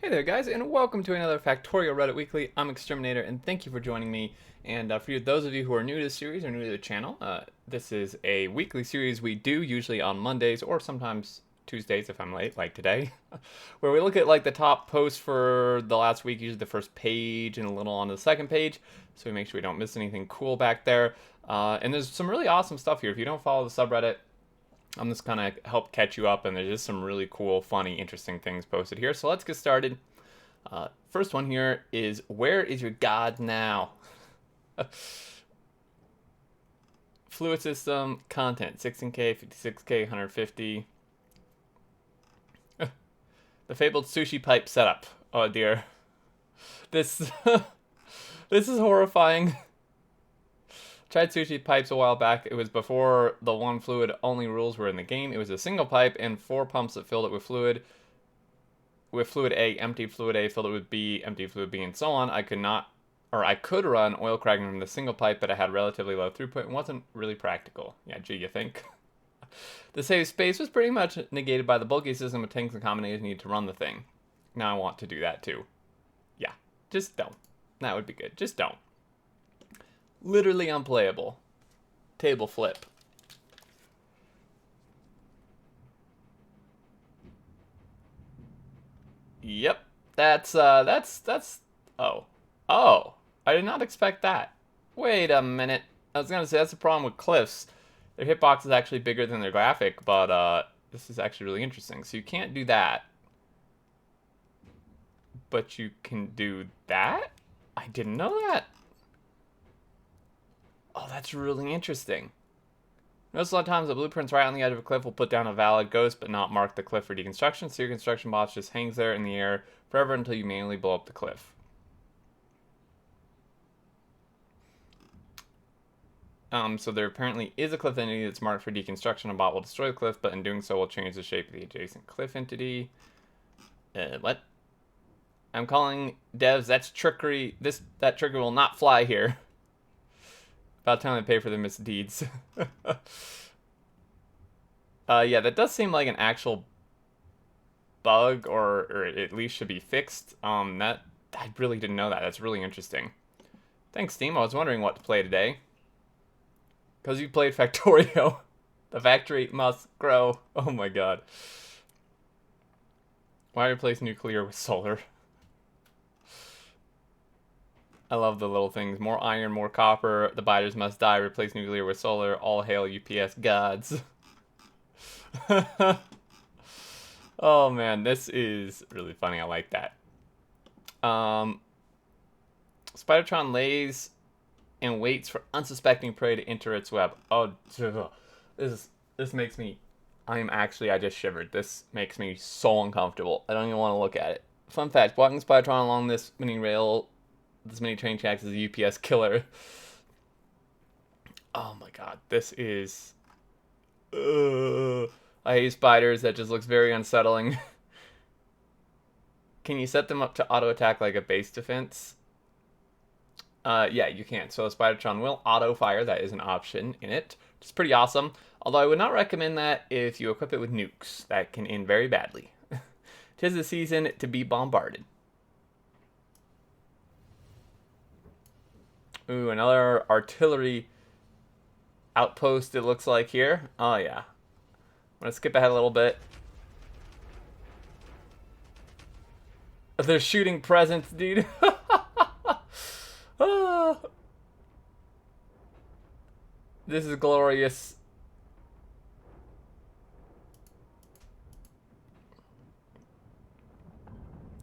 Hey there guys, and welcome to another Factorio Reddit Weekly. I'm Exterminator, and thank you for joining me. And for those of you who are new to the series or new to the channel, this is a weekly series we do usually on Mondays or sometimes Tuesdays if I'm late, like today, where we look at like the top posts for the last week, usually the first page and a little on the second page, so we make sure we don't miss anything cool back there. And there's some really awesome stuff here. If you don't follow the subreddit, I'm just kind of help catch you up, and there's just some really cool, funny, interesting things posted here. So let's get started. First one here is, where is your god now? Fluid system content 16K, 56K, 150. The fabled sushi pipe setup. Oh dear, this this is horrifying. Tried sushi pipes a while back. It was before the one fluid only rules were in the game. It was a single pipe and 4 pumps that filled it with fluid. With fluid A, empty fluid A, filled it with B, empty fluid B, and so on. I could run oil cracking from the single pipe, but it had relatively low throughput and wasn't really practical. Yeah, gee, you think? The save space was pretty much negated by the bulky system of tanks and combinations needed to run the thing. Now I want to do that too. Yeah, just don't. That would be good. Just don't. Literally unplayable. Table flip. Yep. That's oh. Oh. I did not expect that. Wait a minute. I was gonna say that's the problem with cliffs. Their hitbox is actually bigger than their graphic, but this is actually really interesting. So you can't do that. But you can do that? I didn't know that. Oh, that's really interesting. Notice a lot of times the blueprints right on the edge of a cliff will put down a valid ghost but not mark the cliff for deconstruction, so your construction box just hangs there in the air forever until you manually blow up the cliff. So there apparently is a cliff entity that's marked for deconstruction. A bot will destroy the cliff, but in doing so will change the shape of the adjacent cliff entity. What? I'm calling devs, that's trickery. That trigger will not fly here. About time they pay for their misdeeds. Yeah, that does seem like an actual bug, or at least should be fixed. I really didn't know that. That's really interesting. Thanks, Steam. I was wondering what to play today. Because you played Factorio. The factory must grow. Oh my god. Why replace nuclear with solar? I love the little things. More iron, more copper. The biters must die. Replace nuclear with solar. All hail UPS gods. Oh man, this is really funny. I like that. Spidertron lays and waits for unsuspecting prey to enter its web. Oh, this makes me. I just shivered. This makes me so uncomfortable. I don't even want to look at it. Fun fact: walking Spidertron along this mini train tracks is a UPS killer. Oh my god, this is. I hate spiders. That just looks very unsettling. Can you set them up to auto attack like a base defense? Yeah, you can. So a Spidertron will auto fire. That is an option in it. It's pretty awesome. Although I would not recommend that if you equip it with nukes. That can end very badly. 'Tis the season to be bombarded. Ooh, another artillery outpost it looks like here. Oh yeah. I'm gonna skip ahead a little bit. They're shooting presents, dude. Oh, this is glorious.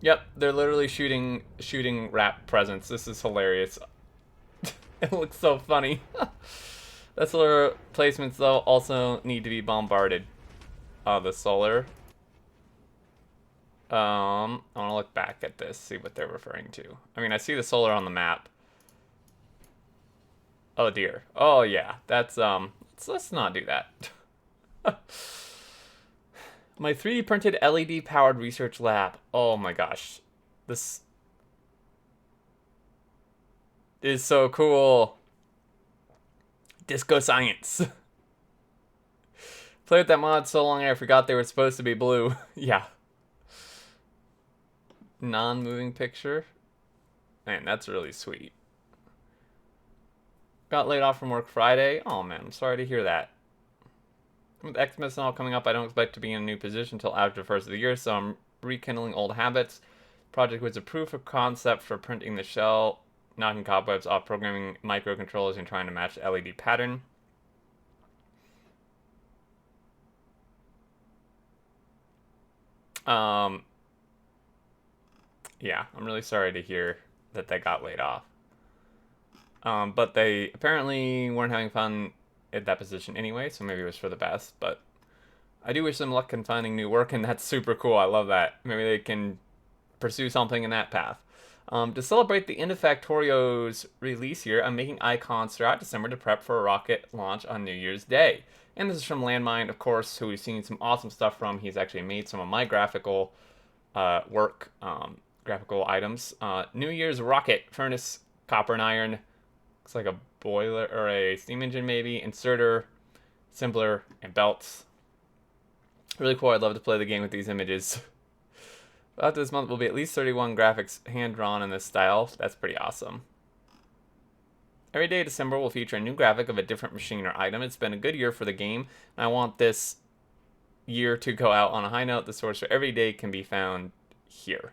Yep, they're literally shooting wrap presents. This is hilarious. It looks so funny. The solar placements though also need to be bombarded. The solar. I want to look back at this, see what they're referring to. I mean, I see the solar on the map. Oh dear. Oh yeah, that's let's not do that. My 3D printed LED powered research lab. Oh my gosh. This is so cool. Disco science. Played with that mod so long I forgot they were supposed to be blue. Yeah. non-moving picture. Man, that's really sweet. Got laid off from work Friday. Oh man, I'm sorry to hear that. With Xmas and all coming up, I don't expect to be in a new position until after the first of the year, so I'm rekindling old habits. Project was a proof of concept for printing the shell, knocking cobwebs off, programming microcontrollers, and trying to match the LED pattern. Yeah, I'm really sorry to hear that they got laid off. But they apparently weren't having fun at that position anyway, so maybe it was for the best. But I do wish them luck in finding new work, and that's super cool. I love that. Maybe they can pursue something in that path. To celebrate the end of Factorio's release here, I'm making icons throughout December to prep for a rocket launch on New Year's Day. And this is from Landmine, of course, who we've seen some awesome stuff from. He's actually made some of my graphical work, graphical items. New Year's rocket, furnace, copper and iron. Looks like a boiler or a steam engine maybe. Inserter, assembler, and belts. Really cool. I'd love to play the game with these images. After this month will be at least 31 graphics hand-drawn in this style. That's pretty awesome. Every day of December will feature a new graphic of a different machine or item. It's been a good year for the game, and I want this year to go out on a high note. The source for every day can be found here.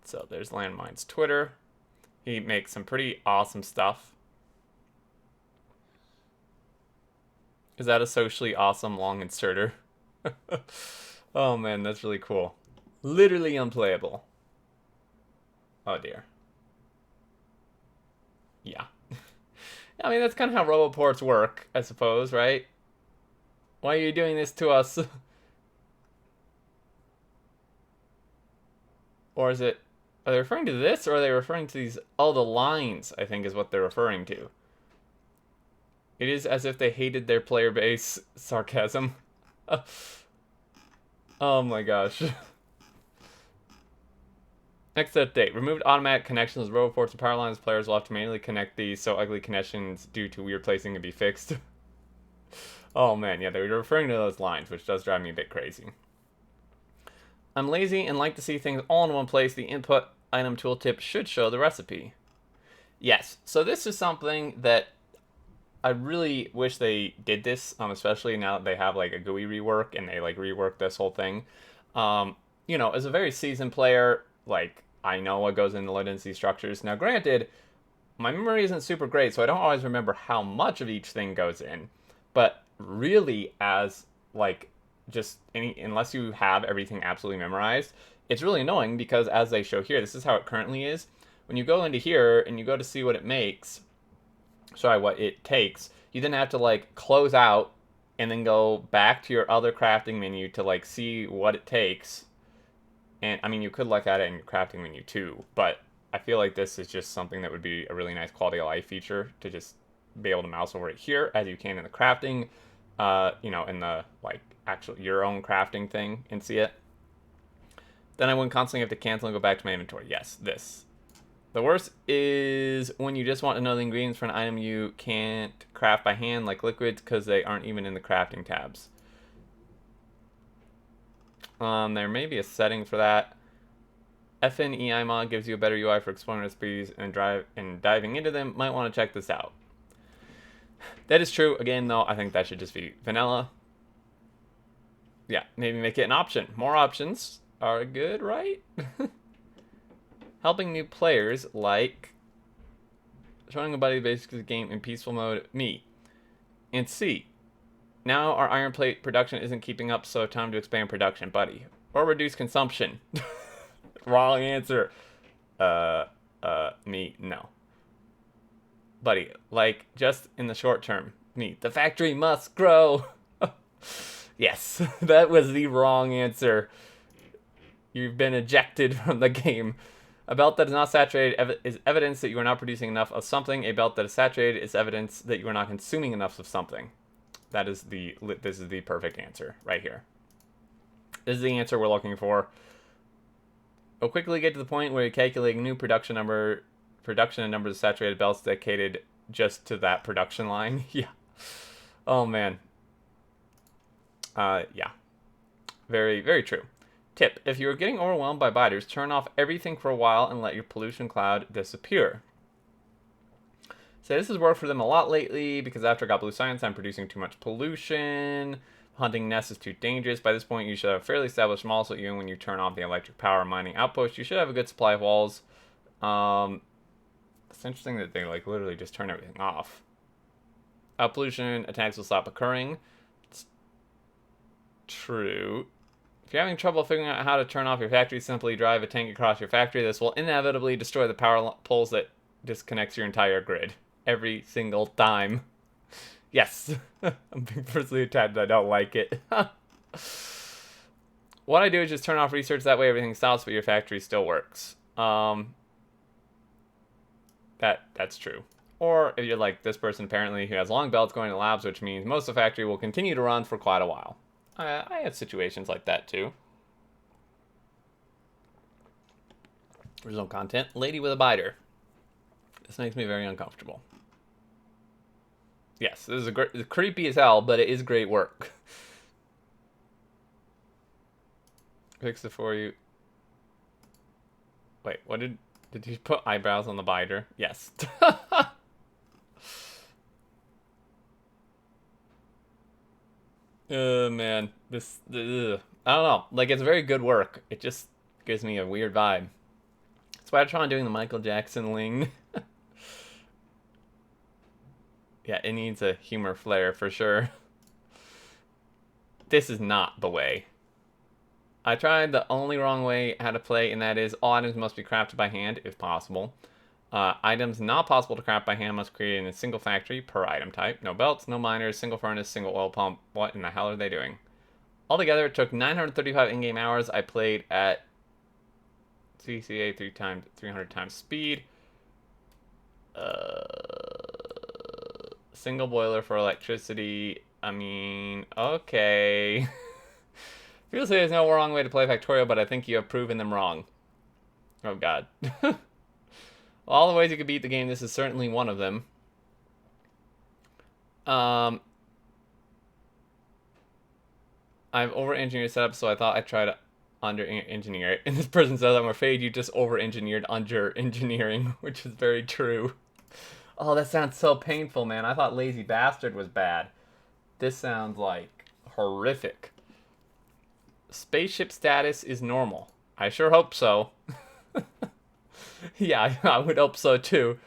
So there's Landmine's Twitter. He makes some pretty awesome stuff. Is that a socially awesome long inserter? Oh man, that's really cool. Literally unplayable. Oh dear. Yeah. I mean, that's kind of how RoboPorts work, I suppose, right? Why are you doing this to us? Or is it... Are they referring to this, or are they referring to these... Oh, the lines, I think, is what they're referring to. It is as if they hated their player base. Sarcasm. Oh my gosh. Next update. Removed automatic connections with RoboPorts and power lines. Players will have to manually connect these, so ugly connections due to weird placing can be fixed. Oh man, yeah, they were referring to those lines, which does drive me a bit crazy. I'm lazy and like to see things all in one place. The input item tooltip should show the recipe. Yes, so this is something that I really wish they did this, especially now that they have like a GUI rework and they like rework this whole thing. You know, as a very seasoned player, like I know what goes into low density structures. Now, granted, my memory isn't super great, so I don't always remember how much of each thing goes in. But really, as like just unless you have everything absolutely memorized, it's really annoying because as they show here, this is how it currently is. When you go into here and you go to see what it makes, what it takes, you then have to like close out and then go back to your other crafting menu to like see what it takes. And I mean, you could look at it in your crafting menu too, but I feel like this is just something that would be a really nice quality of life feature to just be able to mouse over it here as you can in the crafting, you know, in the like actual your own crafting thing and see it. Then I wouldn't constantly have to cancel and go back to my inventory. Yes, this. The worst is when you just want to know the ingredients for an item you can't craft by hand, like liquids, because they aren't even in the crafting tabs. There may be a setting for that. FNEI mod gives you a better UI for exploring recipes and diving into them. Might want to check this out. That is true. Again, though, I think that should just be vanilla. Yeah, maybe make it an option. More options are good, right? Helping new players, like showing a buddy basically the game in peaceful mode, me. And C. Now our iron plate production isn't keeping up, so time to expand production, buddy. Or reduce consumption. Wrong answer. Me, no. Buddy, like, just in the short term. Me, the factory must grow. Yes, that was the wrong answer. You've been ejected from the game. A belt that is not saturated is evidence that you are not producing enough of something. A belt that is saturated is evidence that you are not consuming enough of something. This is the perfect answer right here. This is the answer we're looking for. We'll quickly get to the point where you're calculating new production and numbers of saturated belts dedicated just to that production line. Yeah. Oh man. Yeah. Very, very true. Tip: if you're getting overwhelmed by biters, turn off everything for a while and let your pollution cloud disappear. So this has worked for them a lot lately because after I got blue science, I'm producing too much pollution. Hunting nests is too dangerous. By this point, you should have a fairly established mall, so even when you turn off the electric power mining outpost, you should have a good supply of walls. It's interesting that they like literally just turn everything off. Pollution attacks will stop occurring. It's true. If you're having trouble figuring out how to turn off your factory, simply drive a tank across your factory. This will inevitably destroy the power poles that disconnects your entire grid every single time. Yes. I'm being personally attacked. I don't like it. What I do is just turn off research. That way everything stops, but your factory still works. That's true. Or if you're like this person apparently who has long belts going to labs, which means most of the factory will continue to run for quite a while. I have situations like that too. Original content. Lady with a biter. This makes me very uncomfortable. Yes, this is it's creepy as hell, but it is great work. Fix it for you. Wait, what did you put eyebrows on the biter? Yes. Man, this I don't know. Like, it's very good work. It just gives me a weird vibe. That's why I try doing the Michael Jackson ling. Yeah, it needs a humor flair for sure. This is not the way. I tried the only wrong way how to play, and that is all items must be crafted by hand, if possible. Items not possible to craft by hand must create in a single factory per item type. No belts, no miners, single furnace, single oil pump. What in the hell are they doing? Altogether, it took 935 in-game hours. I played at CCA 300 times speed. Single boiler for electricity. I mean, okay. People say there's no wrong way to play Factorio, but I think you have proven them wrong. Oh, God. All the ways you could beat the game, this is certainly one of them. I've over-engineered setup, so I thought I'd try to under-engineer it. And this person says, I'm afraid you just over-engineered under-engineering, which is very true. Oh, that sounds so painful, man. I thought Lazy Bastard was bad. This sounds like horrific. Spaceship status is normal. I sure hope so. Yeah, I would hope so too.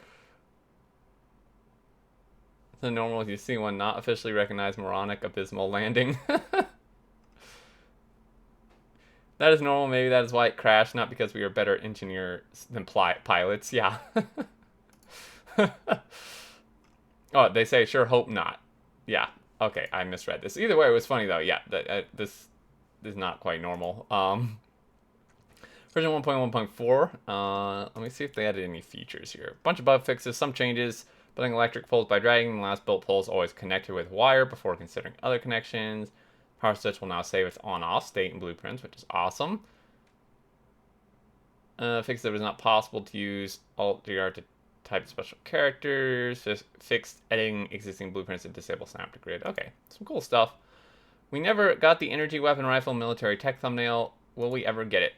The normal if you see one not officially recognized moronic abysmal landing. That is normal. Maybe that is why it crashed, not because we are better engineers than pilots. Yeah. Oh, they say sure hope not. Yeah. Okay, I misread this. Either way, it was funny though. Yeah, this is not quite normal. Version 1.1.4. Let me see if they added any features here. A bunch of bug fixes, some changes. Building electric poles by dragging. The last built pole is always connected with wire before considering other connections. Power switch will now save its on-off state in blueprints, which is awesome. Fix that it was not possible to use Alt-GR to type special characters. Fixed editing existing blueprints and disable snap to grid. Okay, some cool stuff. We never got the energy weapon rifle military tech thumbnail. Will we ever get it?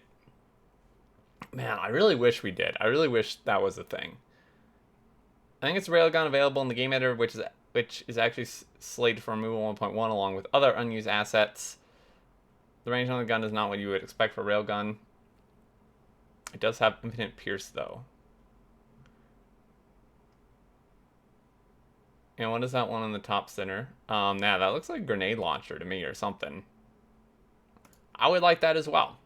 Man, I really wish we did. I really wish that was a thing. I think it's a railgun available in the game editor, which is actually slated for removal 1.1 along with other unused assets. The range on the gun is not what you would expect for a railgun. It does have infinite pierce though. And what is that one in the top center? Yeah, that looks like a grenade launcher to me or something. I would like that as well.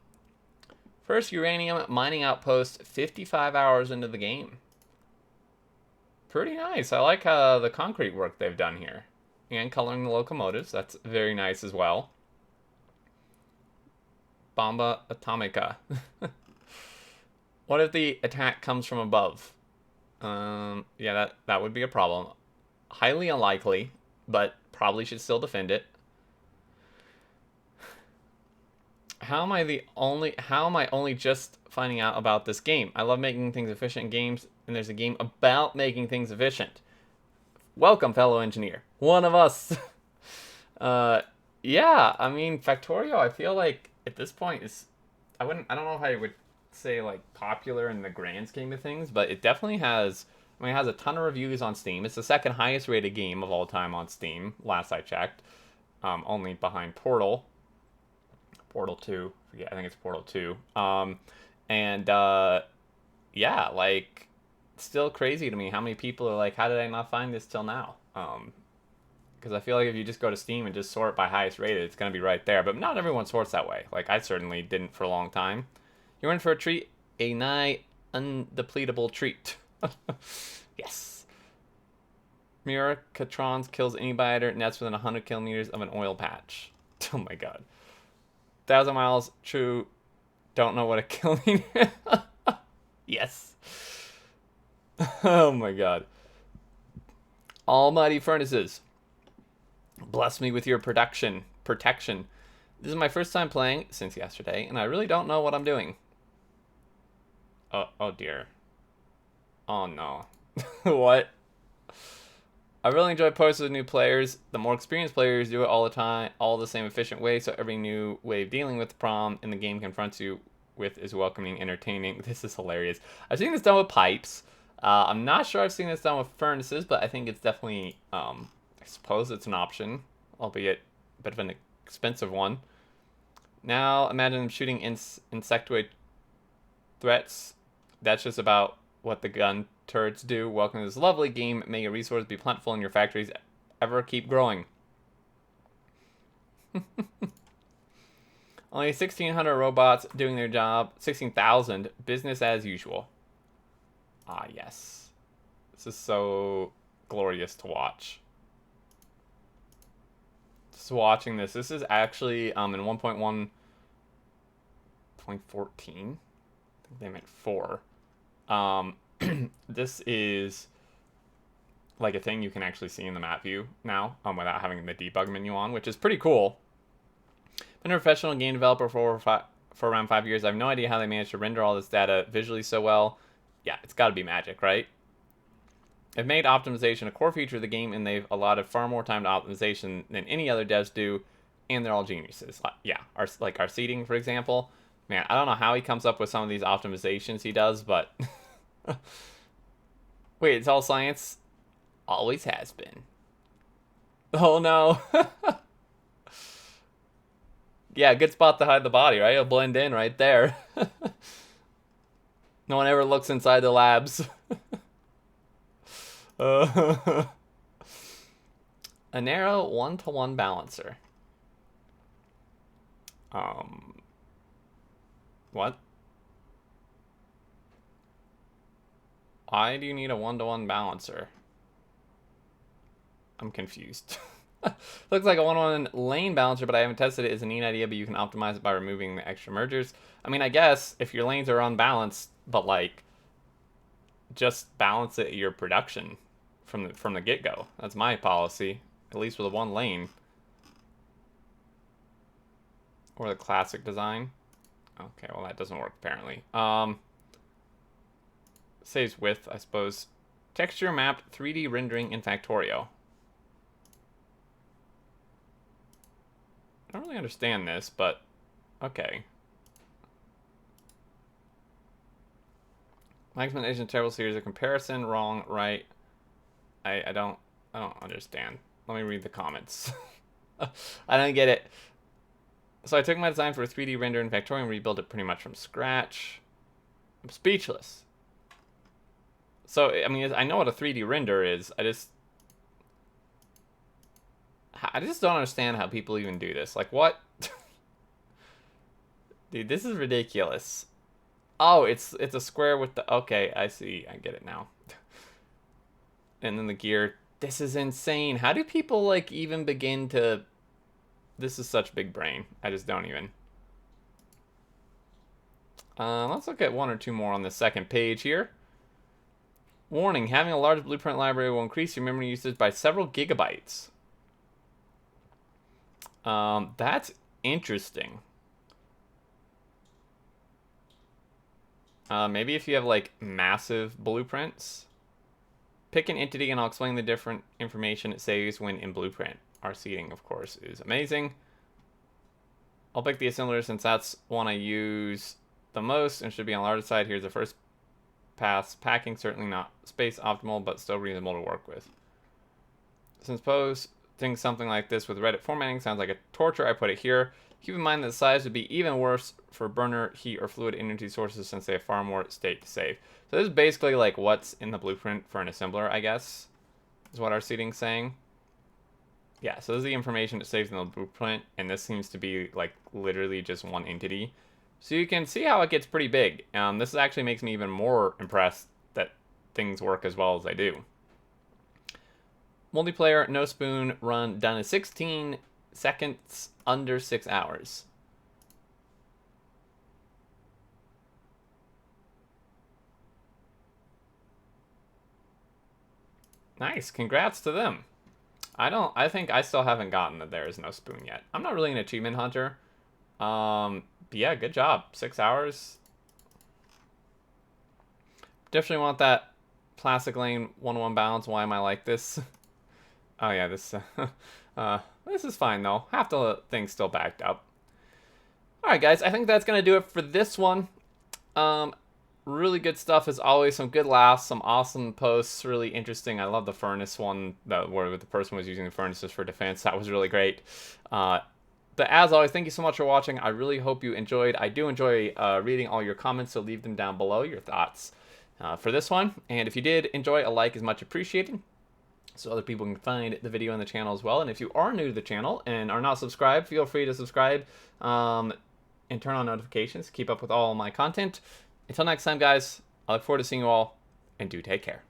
First uranium mining outpost 55 hours into the game. Pretty nice. I like the concrete work they've done here. And coloring the locomotives. That's very nice as well. Bomba Atomica. What if the attack comes from above? Yeah, that would be a problem. Highly unlikely, but probably should still defend it. How am I only just finding out about this game? I love making things efficient in games, and there's a game about making things efficient. Welcome, fellow engineer. One of us. Yeah, I mean, Factorio, I feel like at this point is I don't know if I would say like popular in the grand scheme of things, but it definitely has. I mean, it has a ton of reviews on Steam. It's the second highest rated game of all time on Steam, last I checked. Only behind Portal 2. Yeah, I think it's Portal 2. And yeah, like, still crazy to me how many people are like, how did I not find this till now? Because I feel like if you just go to Steam and just sort by highest rated, it's going to be right there. But not everyone sorts that way. Like, I certainly didn't for a long time. You're in for a treat, a nigh undepletable treat. Yes. Miracatrons kills any biter, nests within 100 kilometers of an oil patch. Oh my god. 1,000 miles, true. Don't know what a kilometer. Yes. Oh my god. Almighty furnaces. Bless me with your protection. This is my first time playing since yesterday, and I really don't know what I'm doing. Oh dear. Oh no. What? I really enjoy posting with new players. The more experienced players do it all the time, all the same efficient way, so every new way of dealing with the problem in the game confronts you with is welcoming, entertaining. This is hilarious. I've seen this done with pipes. I'm not sure I've seen this done with furnaces, but I think it's definitely, I suppose it's an option, albeit a bit of an expensive one. Now, imagine them shooting insectoid threats. That's just about what the gun turrets do. Welcome to this lovely game. May your resources be plentiful and your factories ever keep growing. Only 1,600 robots doing their job. 16,000. Business as usual. Ah, yes. This is so glorious to watch. Just watching this. This is actually in 1.1.14. I think they meant 4. This is like a thing you can actually see in the map view now, without having the debug menu on, which is pretty cool. Been a professional game developer for around 5 years. I have no idea how they managed to render all this data visually so well. Yeah, it's got to be magic, right? They've made optimization a core feature of the game, and they've allotted far more time to optimization than any other devs do, and they're all geniuses. Yeah, our seating, for example. Man, I don't know how he comes up with some of these optimizations he does, but... Wait, it's all science? Always has been. Oh, no. Yeah, good spot to hide the body, right? It'll blend in right there. No one ever looks inside the labs. A narrow 1-to-1 balancer. What? Why do you need a 1-to-1 balancer? I'm confused. Looks like a 1-to-1 lane balancer, but I haven't tested it. It's a neat idea, but you can optimize it by removing the extra mergers. I mean, I guess if your lanes are unbalanced, but like, just balance it your production from the get-go. That's my policy, at least with a 1 lane. Or the classic design. Okay, well that doesn't work apparently. Saves width, I suppose. Texture mapped 3D rendering in Factorio. I don't really understand this, but okay. My explanation terrible series of comparison, wrong, right. I don't understand. Let me read the comments. I don't get it. So I took my design for a 3D render in Factorio and rebuilt it pretty much from scratch. I'm speechless. So, I mean, I know what a 3D render is. I just don't understand how people even do this. Like, what? Dude, this is ridiculous. Oh, it's a square with the... Okay, I see. I get it now. And then the gear. This is insane. How do people, like, even begin to... This is such big brain. I just don't even. Let's look at 1 or 2 more on the second page here. Warning, having a large blueprint library will increase your memory usage by several gigabytes. That's interesting. Maybe if you have, like, massive blueprints. Pick an entity and I'll explain the different information it saves when in blueprint. Our seating, of course, is amazing. I'll pick the assembler since that's one I use the most and should be on the larger side. Here's the first pass. Packing, certainly not space optimal, but still reasonable to work with. Since posting something like this with Reddit formatting sounds like a torture, I put it here. Keep in mind that the size would be even worse for burner, heat, or fluid energy sources since they have far more state to save. So this is basically like what's in the blueprint for an assembler, I guess, is what our seating's saying. Yeah, so this is the information it saves in the blueprint, and this seems to be like literally just one entity. So you can see how it gets pretty big. This actually makes me even more impressed that things work as well as they do. Multiplayer, no spoon, run done in 16 seconds, under 6 hours. Nice, congrats to them. I think I still haven't gotten that there is no spoon yet. I'm not really an achievement hunter. But yeah, good job. 6 hours. Definitely want that plastic lane 1-1 balance. Why am I like this? Oh yeah, this this is fine though. Half the thing's still backed up. Alright guys, I think that's gonna do it for this one. Really good stuff as always. Some good laughs, some awesome posts, really interesting. I love the furnace one where the person was using the furnaces for defense. That was really great. But as always, thank you so much for watching. I really hope you enjoyed. I do enjoy reading all your comments, so leave them down below, your thoughts for this one. And if you did enjoy, a like is much appreciated, so other people can find the video on the channel as well. And if you are new to the channel and are not subscribed, feel free to subscribe and turn on notifications. Keep up with all my content. Until next time, guys, I look forward to seeing you all, and do take care.